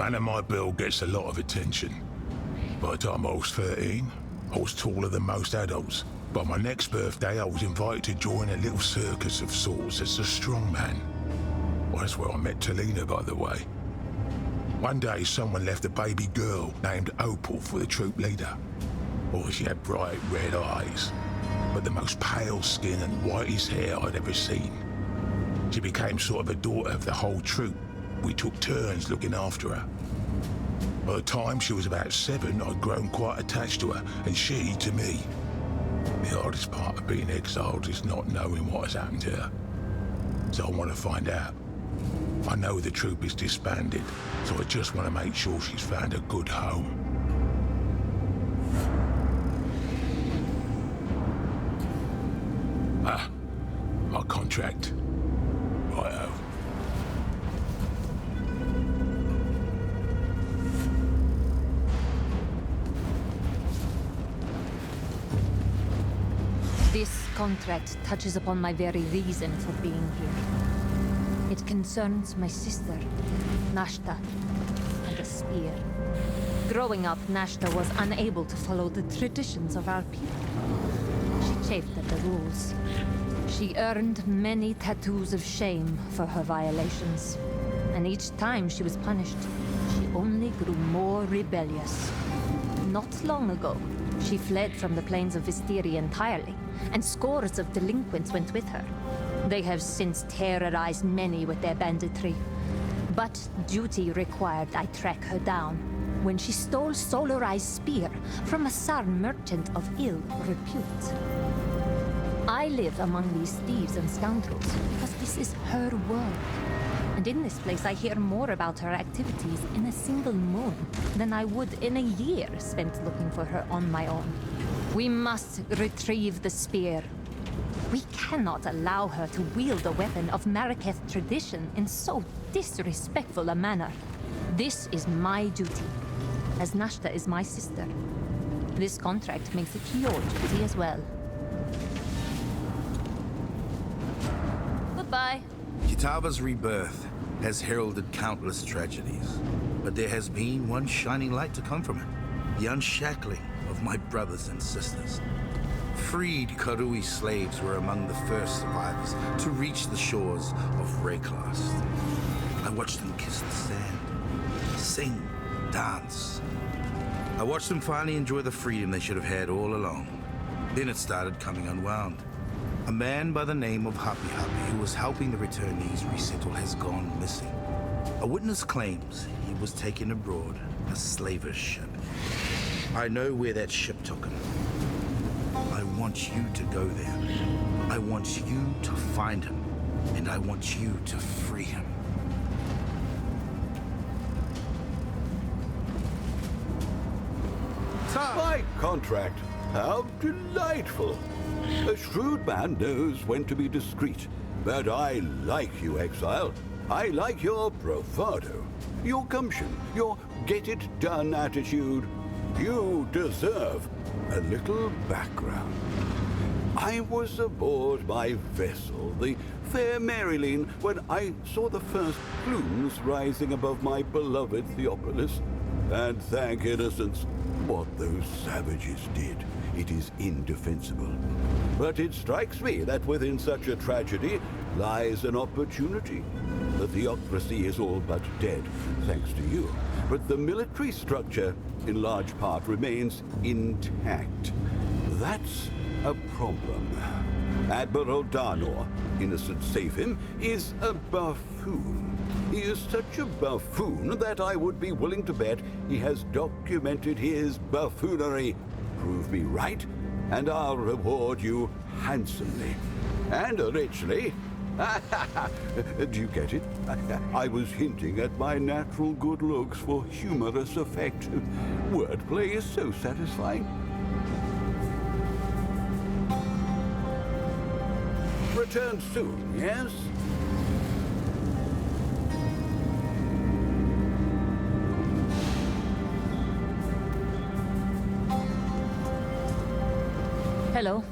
Man of my build gets a lot of attention. By the time I was 13, I was taller than most adults. By my next birthday, I was invited to join a little circus of sorts as a strongman. Well, that's where I met Talina, by the way. One day, someone left a baby girl named Opal for the troop leader. Oh, she had bright red eyes, but the most pale skin and whitest hair I'd ever seen. She became sort of a daughter of the whole troop. We took turns looking after her. By the time she was about 7, I'd grown quite attached to her, and she to me. The hardest part of being exiled is not knowing what has happened to her. So I want to find out. I know the troop is disbanded, so I just want to make sure she's found a good home. My contract. Righto. This contract touches upon my very reason for being here. It concerns my sister, Nashta, and the spear. Growing up, Nashta was unable to follow the traditions of our people. She chafed at the rules. She earned many tattoos of shame for her violations. And each time she was punished, she only grew more rebellious. Not long ago, she fled from the plains of Visteria entirely, and scores of delinquents went with her. They have since terrorized many with their banditry. But duty required I track her down when she stole Solarized spear from a Sarn merchant of ill repute. I live among these thieves and scoundrels because this is her world. And in this place I hear more about her activities in a single moon than I would in a year spent looking for her on my own. We must retrieve the spear. We cannot allow her to wield a weapon of Marraketh tradition in so disrespectful a manner. This is my duty, as Nashta is my sister. This contract makes it your duty as well. Goodbye. Kitava's rebirth has heralded countless tragedies, but there has been one shining light to come from it. The unshackling of my brothers and sisters. Freed Karui slaves were among the first survivors to reach the shores of Rayclast. I watched them kiss the sand, sing, dance. I watched them finally enjoy the freedom they should have had all along. Then it started coming unwound. A man by the name of Happy Happy, who was helping the returnees resettle, has gone missing. A witness claims he was taken abroad, a slaver's ship. I know where that ship took him. I want you to go there. I want you to find him, and I want you to free him. My contract. How delightful. A shrewd man knows when to be discreet. But I like you, Exile. I like your bravado, your gumption, your get-it-done attitude. You deserve a little background. I was aboard my vessel, the fair Marilyn, when I saw the first plumes rising above my beloved Theopolis. And thank innocence, what those savages did, it is indefensible. But it strikes me that within such a tragedy lies an opportunity. The theocracy is all but dead, thanks to you. But the military structure, in large part, remains intact. That's a problem. Admiral Darnor, innocent save him, is a buffoon. He is such a buffoon that I would be willing to bet he has documented his buffoonery. Prove me right, and I'll reward you handsomely. And richly. Do you get it? I was hinting at my natural good looks for humorous effect. Wordplay is so satisfying. Return soon, yes? Hello.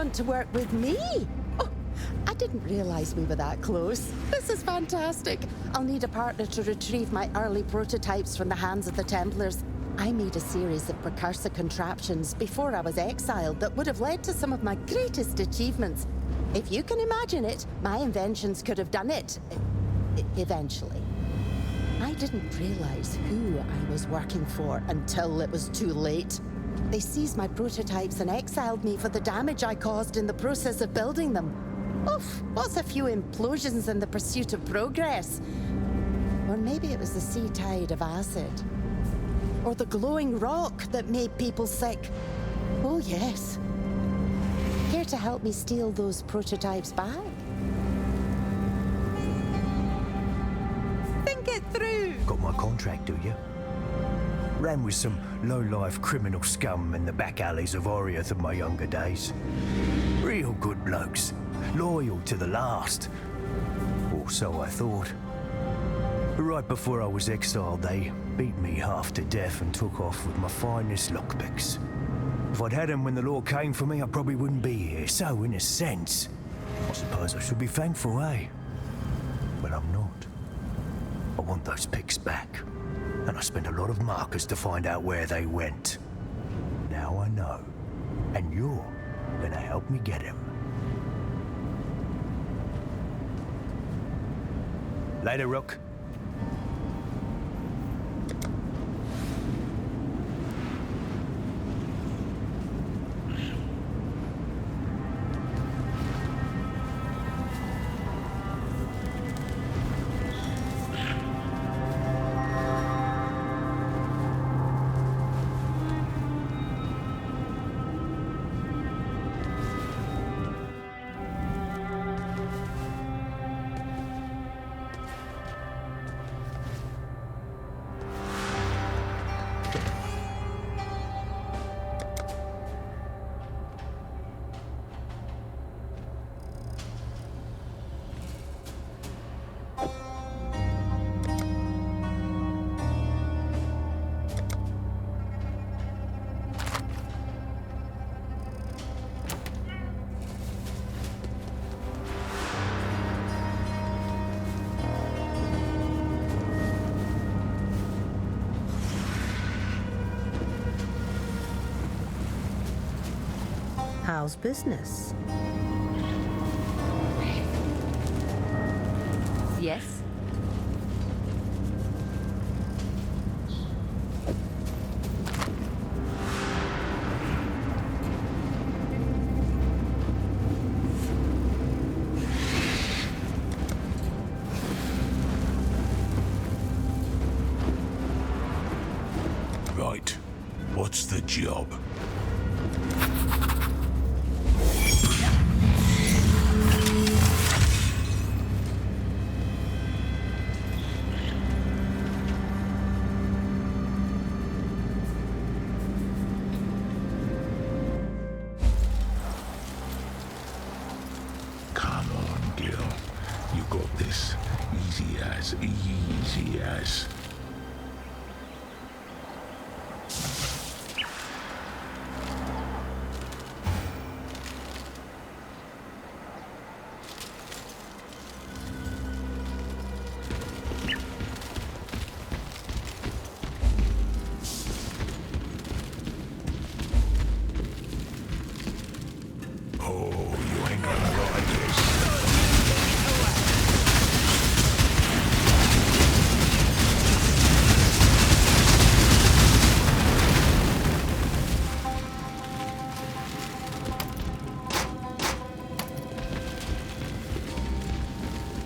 want to work with me? Oh, I didn't realize we were that close. This is fantastic. I'll need a partner to retrieve my early prototypes from the hands of the Templars. I made a series of precursor contraptions before I was exiled that would have led to some of my greatest achievements. If you can imagine it, my inventions could have done it. Eventually. I didn't realize who I was working for until it was too late. They seized my prototypes and exiled me for the damage I caused in the process of building them. Oof, what's a few implosions in the pursuit of progress? Or maybe it was the sea tide of acid. Or the glowing rock that made people sick. Oh yes. Care to help me steal those prototypes back? Think it through! Got my contract, do you? Ran with some low-life criminal scum in the back alleys of Oriath of my younger days. Real good blokes, loyal to the last. Or so I thought. Right before I was exiled, they beat me half to death and took off with my finest lockpicks. If I'd had them when the law came for me, I probably wouldn't be here. So, in a sense, I suppose I should be thankful, eh? But I'm not. I want those picks back. And I spent a lot of markers to find out where they went. Now I know. And you're gonna help me get him. Later, Rook. How's business? Yes? Right. What's the job? Come on, Gil. You got this. Easy as, easy as. Oh, you ain't gonna like this.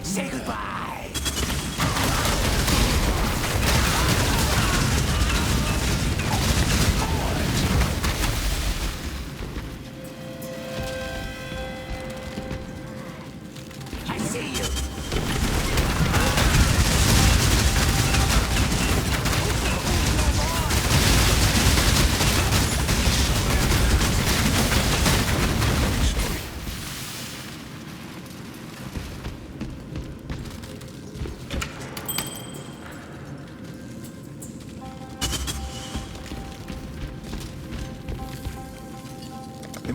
Say goodbye!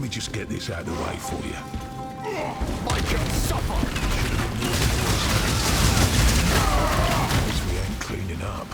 Let me just get this out of the way for you. Make him suffer! Guess we ain't cleaning up.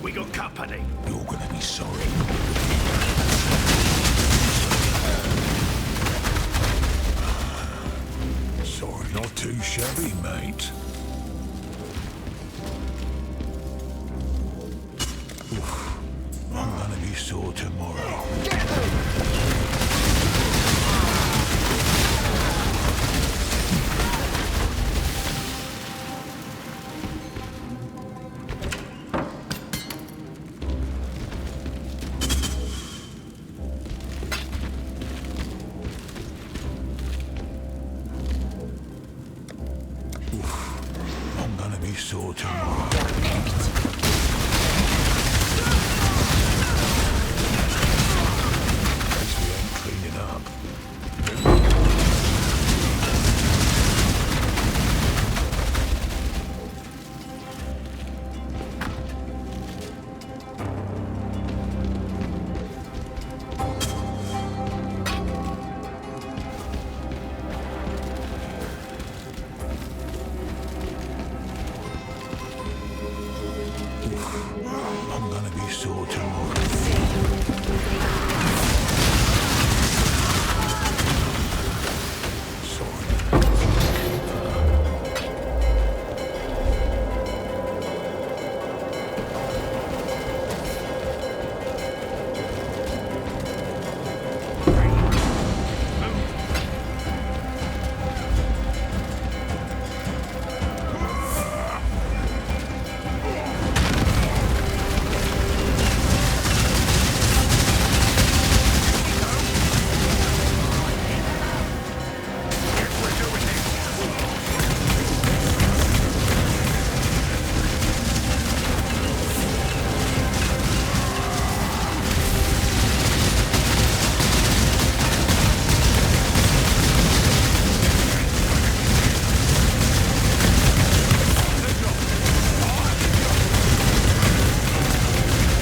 We got company. You're gonna be sorry. Sorry, not too shabby, mate. Oof, I'm gonna be sore tomorrow. I'm gonna be sore tomorrow. Guess we ain't cleaning up. I'm gonna be sore tomorrow. Sorry.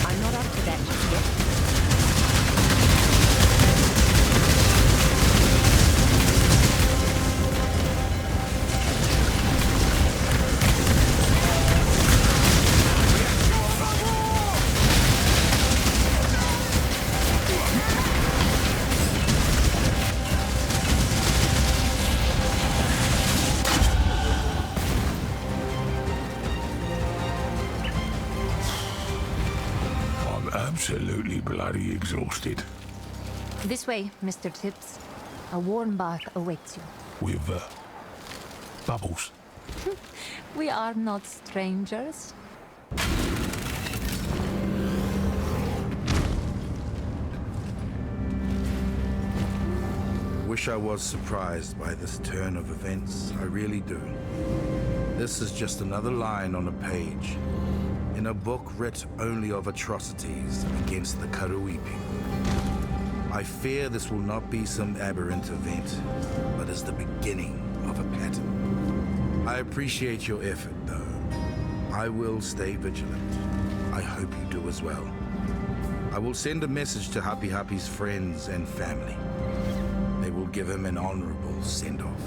I'm not up to that just yet. I'm absolutely bloody exhausted. This way, Mr. Tips. A warm bath awaits you. With, bubbles. We are not strangers. Wish I was surprised by this turn of events. I really do. This is just another line on a page in a book writ only of atrocities against the Karuipi. I fear this will not be some aberrant event, but is the beginning of a pattern. I appreciate your effort, though. I will stay vigilant. I hope you do as well. I will send a message to Happy Happy's friends and family. They will give him an honorable send-off.